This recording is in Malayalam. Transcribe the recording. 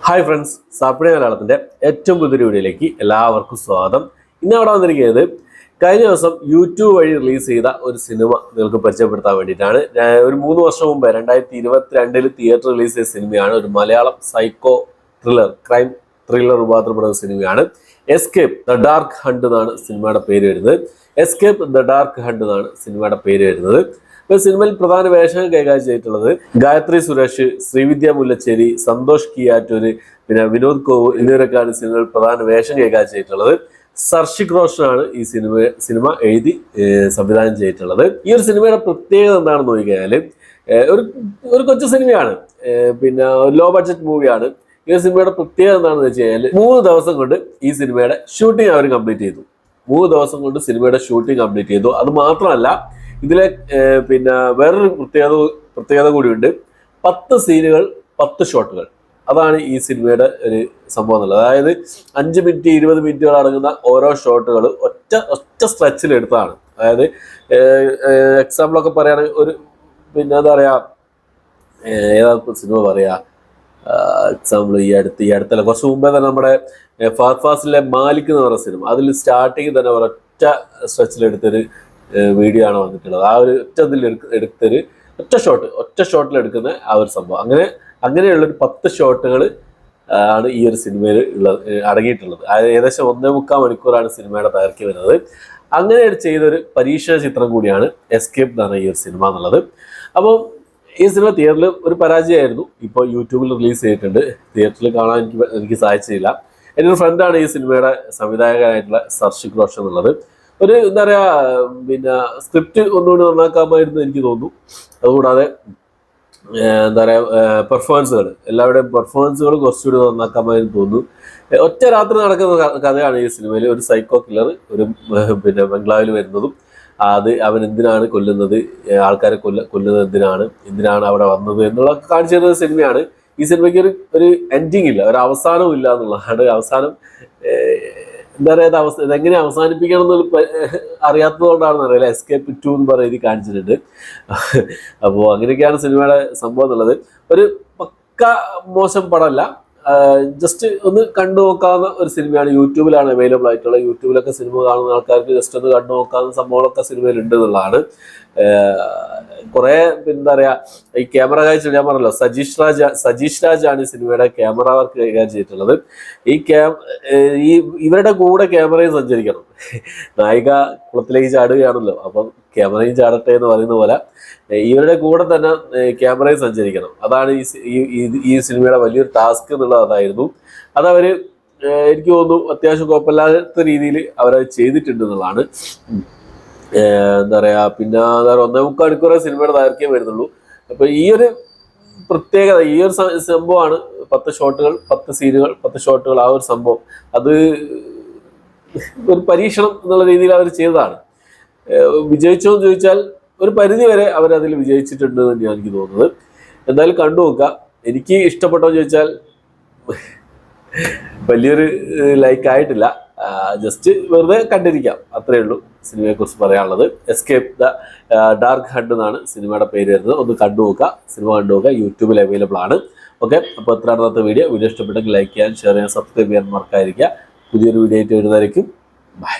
ഹായ് ഫ്രണ്ട്സ്, സാപ്പിടെ മലയാളത്തിൻ്റെ ഏറ്റവും പുതിയൊരു വീഡിയോയിലേക്ക് എല്ലാവർക്കും സ്വാഗതം. ഇന്ന് അവിടെ വന്നിരിക്കുന്നത് കഴിഞ്ഞ ദിവസം യൂട്യൂബ് വഴി റിലീസ് ചെയ്ത ഒരു സിനിമ നിങ്ങൾക്ക് പരിചയപ്പെടുത്താൻ വേണ്ടിയിട്ടാണ്. ഒരു 3 വർഷം മുമ്പ് 2022 തിയേറ്റർ റിലീസ് ചെയ്ത സിനിമയാണ്. ഒരു Malayalam psycho thriller, crime thriller രൂപാന്തരപ്പെടുന്ന സിനിമയാണ് എസ്കേപ്പ് ദ ഡാർക്ക് ഹണ്ട് എന്നാണ് സിനിമയുടെ പേര് വരുന്നത്. എസ്കേപ്പ് ദ ഡാർക്ക് ഹണ്ട് എന്നാണ് സിനിമയുടെ പേര് വരുന്നത്. സിനിമയിൽ പ്രധാന വേഷങ്ങൾ കൈകാര്യം ചെയ്തിട്ടുള്ളത് ഗായത്രി സുരേഷ്, ശ്രീവിദ്യ മുല്ലച്ചേരി, സന്തോഷ് കിയാറ്റൂര്, പിന്നെ വിനോദ് കോവൂർ എന്നിവരൊക്കെയാണ് സിനിമയിൽ പ്രധാന വേഷം കൈകാര്യം ചെയ്തിട്ടുള്ളത്. സർഷിക് റോഷനാണ് ഈ സിനിമ എഴുതി സംവിധാനം ചെയ്തിട്ടുള്ളത്. ഈ ഒരു സിനിമയുടെ പ്രത്യേകത എന്താണെന്ന് നോക്കിക്കഴിഞ്ഞാൽ ഒരു കൊച്ചു സിനിമയാണ്, പിന്നെ ലോ ബഡ്ജറ്റ് മൂവിയാണ്. ഈ സിനിമയുടെ പ്രത്യേകത എന്താണെന്ന് വെച്ച് കഴിഞ്ഞാൽ 3 ദിവസം കൊണ്ട് ഈ സിനിമയുടെ ഷൂട്ടിംഗ് അവർ കംപ്ലീറ്റ് ചെയ്തു. 3 ദിവസം കൊണ്ട് സിനിമയുടെ ഷൂട്ടിംഗ് കംപ്ലീറ്റ് ചെയ്തു. അത് മാത്രമല്ല, ഇതിലെ പിന്നെ വേറൊരു പ്രത്യേകത കൂടിയുണ്ട്. 10 സീനുകൾ 10 ഷോട്ടുകൾ. അതാണ് ഈ സിനിമയുടെ ഒരു സംഭവം എന്നുള്ളത്. അതായത് 5 മിനിറ്റ് 20 മിനിറ്റുകൾ അടങ്ങുന്ന ഓരോ ഷോട്ടുകൾ ഒറ്റ സ്ട്രെച്ചിൽ എടുത്തതാണ്. അതായത് എക്സാമ്പിളൊക്കെ പറയുകയാണെങ്കിൽ ഒരു പിന്നെ എന്താ പറയുക, ഏതാ സിനിമ പറയുക, എക്സാമ്പിൾ ഈ അടുത്തല്ല കുറച്ച് മുമ്പേ തന്നെ നമ്മുടെ ഫാസിലെ മാലിക് എന്ന് പറയുന്ന സിനിമ, അതിൽ സ്റ്റാർട്ടിങ് തന്നെ ഒരൊറ്റ സ്ട്രെച്ചിലെടുത്തൊരു വീഡിയോ ആണ് വന്നിട്ടുള്ളത്. ആ ഒരു എടുത്തൊരു ഒറ്റ ഷോട്ടിൽ എടുക്കുന്ന ആ ഒരു സംഭവം. അങ്ങനെയുള്ളൊരു 10 ഷോട്ടുകൾ ആണ് ഈ ഒരു സിനിമയിൽ അടങ്ങിയിട്ടുള്ളത്. ഏകദേശം 1.25 മണിക്കൂറാണ് സിനിമയുടെ ദൈർഘ്യം വരുന്നത്. അങ്ങനെ ചെയ്തൊരു പരീക്ഷണ ചിത്രം കൂടിയാണ് എസ്കേപ്പ് എന്നാണ് ഈ ഒരു സിനിമ എന്നുള്ളത്. അപ്പോൾ ഈ സിനിമ തിയേറ്ററിൽ ഒരു പരാജയമായിരുന്നു. ഇപ്പോൾ യൂട്യൂബിൽ റിലീസ് ചെയ്തിട്ടുണ്ട്. തിയേറ്ററിൽ കാണാൻ എനിക്ക് സാധിച്ചില്ല. എൻ്റെ ഒരു ഫ്രണ്ടാണ് ഈ സിനിമയുടെ സംവിധായകനായിട്ടുള്ള സർഷിക് റോഷൻ എന്നുള്ളത്. ഒരു എന്താ പറയുക, പിന്നെ സ്ക്രിപ്റ്റ് ഒന്നുകൂടി നന്നാക്കാമായിരുന്നു എനിക്ക് തോന്നുന്നു. അതുകൂടാതെ എന്താ പറയുക, എല്ലാവരുടെയും പെർഫോമൻസുകൾ കുറച്ചുകൂടി നന്നാക്കാമായിരുന്നു തോന്നുന്നു. ഒറ്റ രാത്രി നടക്കുന്ന കഥയാണ് ഈ സിനിമയിൽ. ഒരു സൈക്കോ കില്ലർ ഒരു പിന്നെ ബംഗ്ലാവിൽ വരുന്നതും അവൻ എന്തിനാണ് കൊല്ലുന്നത്, ആൾക്കാരെ കൊല്ലുന്നത് എന്തിനാണ് അവിടെ വന്നത് എന്നുള്ളതൊക്കെ കാണിച്ചു തരുന്ന സിനിമയാണ്. ഈ സിനിമയ്ക്ക് ഒരു എൻഡിങ് ഇല്ല, ഒരു അവസാനവും ഇല്ല എന്നുള്ളതാണ്. അവസാനം എന്താ പറയുക, ഇതെങ്ങനെ അവസാനിപ്പിക്കണം എന്ന് അറിയാത്തതുകൊണ്ടാണെന്ന് അറിയില്ല. എസ്കേപ്പ് 2 എന്ന് പറയുന്നത് കാണിച്ചിട്ടുണ്ട്. അപ്പോൾ അങ്ങനെയൊക്കെയാണ് സിനിമയുടെ സംഭവം എന്നുള്ളത്. ഒരു പക്ക മോശം പടമല്ല, ജസ്റ്റ് ഒന്ന് കണ്ടു നോക്കാവുന്ന ഒരു സിനിമയാണ്. യൂട്യൂബിലാണ് അവൈലബിൾ ആയിട്ടുള്ളത്. യൂട്യൂബിലൊക്കെ സിനിമ കാണുന്ന ആൾക്കാർക്ക് ജസ്റ്റ് ഒന്ന് കണ്ടു നോക്കാവുന്ന സംഭവങ്ങളൊക്കെ സിനിമയിൽ ഉണ്ട് എന്നുള്ളതാണ്. കുറെ എന്താ പറയാ, ഈ ക്യാമറ കാഴ്ച ഞാൻ പറഞ്ഞല്ലോ, സജീഷ് രാജാണ് ഈ സിനിമയുടെ ക്യാമറ വർക്ക് കൈകാര്യം ചെയ്തിട്ടുള്ളത്. ഇവരുടെ കൂടെ ക്യാമറയും സഞ്ചരിക്കണം. നായിക കുളത്തിലേക്ക് ചാടുകയാണല്ലോ, അപ്പം ക്യാമറയും ചാടട്ടെ എന്ന് പറയുന്ന പോലെ ഇവരുടെ കൂടെ തന്നെ ക്യാമറയും സഞ്ചരിക്കണം. അതാണ് ഈ സിനിമയുടെ വലിയൊരു ടാസ്ക് എന്നുള്ളത്. അതായിരുന്നു അതവര് എനിക്ക് തോന്നുന്നു അത്യാവശ്യം കുഴപ്പമില്ലാത്ത രീതിയിൽ അവരത് ചെയ്തിട്ടുണ്ട് എന്നുള്ളതാണ്. എന്താ പറയാ, പിന്നെ 1.25 മണിക്കൂറേ സിനിമയുടെ ദൈർഘ്യം വരുന്നുള്ളൂ. അപ്പൊ ഈ ഒരു പ്രത്യേകത, ഈ ഒരു സംഭവമാണ് 10 ഷോട്ടുകൾ 10 സീനുകൾ 10 ഷോട്ടുകൾ. ആ ഒരു സംഭവം അത് ഒരു പരീക്ഷണം എന്നുള്ള രീതിയിൽ അവർ ചെയ്തതാണ്. വിജയിച്ചോ എന്ന് ചോദിച്ചാൽ ഒരു പരിധി വരെ അവരതിൽ വിജയിച്ചിട്ടുണ്ട് തന്നെയാണ് എനിക്ക് തോന്നുന്നത്. എന്തായാലും കണ്ടു നോക്കുക. എനിക്ക് ഇഷ്ടപ്പെട്ടോ എന്ന് ചോദിച്ചാൽ വലിയൊരു ലൈക്ക് ആയിട്ടില്ല. ജസ്റ്റ് വെറുതെ കണ്ടിരിക്കാം, അത്രയേ ഉള്ളൂ സിനിമയെക്കുറിച്ച് പറയാനുള്ളത്. എസ്കേപ്പ് ദ ഡാർക്ക് ഹണ്ട് എന്നാണ് സിനിമയുടെ പേര് വരുന്നത്. ഒന്ന് കണ്ടു നോക്കുക, സിനിമ കണ്ടു നോക്കുക. യൂട്യൂബിൽ അവൈലബിൾ ആണ്. ഓക്കെ, അപ്പോൾ എത്രയാണ് വീഡിയോ ഇഷ്ടപ്പെട്ടെങ്കിൽ ലൈക്ക് ചെയ്യാൻ, ഷെയർ ചെയ്യാൻ, സബ്സ്ക്രൈബ് ചെയ്യാൻ മറക്കാതിരിക്കുക. പുതിയൊരു വീഡിയോ ആയിട്ട് വരുന്നതായിരിക്കും. ബൈ.